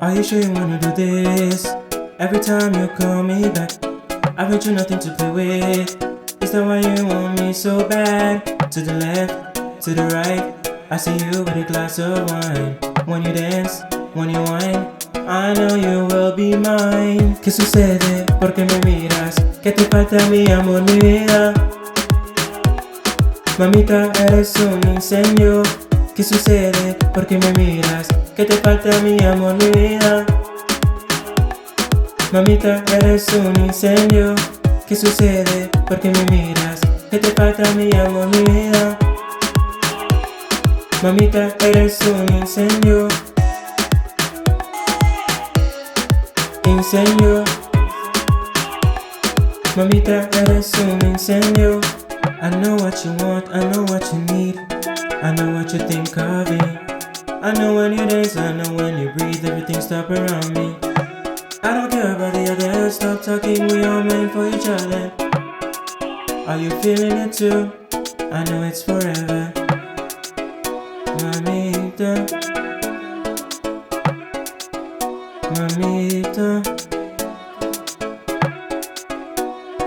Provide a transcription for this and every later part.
Are you sure you wanna do this? Every time you call me back, I bet you nothing to play with. Is that why you want me so bad? To the left, to the right, I see you with a glass of wine. When you dance, when you whine, I know you will be mine. ¿Qué sucede? ¿Por qué me miras? ¿Qué te falta mi amor, mi vida? Mamita, eres un incendio. ¿Qué sucede? ¿Por qué me miras? ¿Qué te falta mi amor, mi vida? Mamita, eres un incendio. ¿Qué sucede? ¿Por qué me miras? ¿Qué te falta mi amor, mi vida? Mamita, eres un incendio. Incendio. Mamita, eres un incendio. I know what you want, I know what you need, I know what you think of me. I know when you dance, I know when you breathe, everything stop around me. I don't care about the others, stop talking, we all meant for each other. Are you feeling it too? I know it's forever. Mamita, mamita,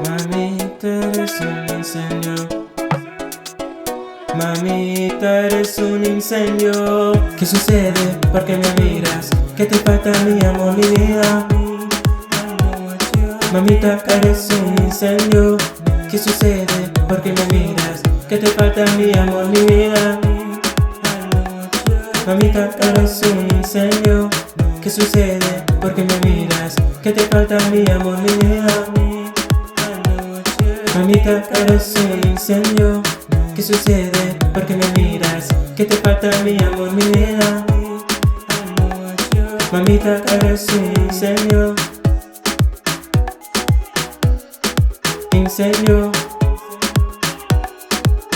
mamita, eres un incendio. Mamita, eres un incendio. ¿Qué sucede? ¿Por qué me miras? ¿Qué te falta mi amor, mi vida? Mamita, eres un incendio. ¿Qué sucede? ¿Por qué me miras? ¿Qué te falta mi amor, mi vida? Mamita, eres un incendio. ¿Qué sucede? ¿Por qué me miras? ¿Qué te falta mi amor, mi vida? Mamita, eres un incendio. ¿Qué sucede? ¿Por qué me miras? ¿Qué te falta mi amor, mi vida? Mamita, eres un incendio. Incendio.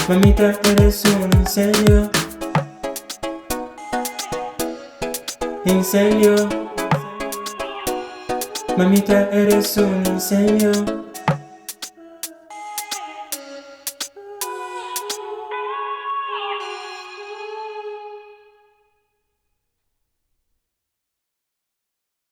Mamita, eres un incendio. Incendio. Mamita, eres un incendio.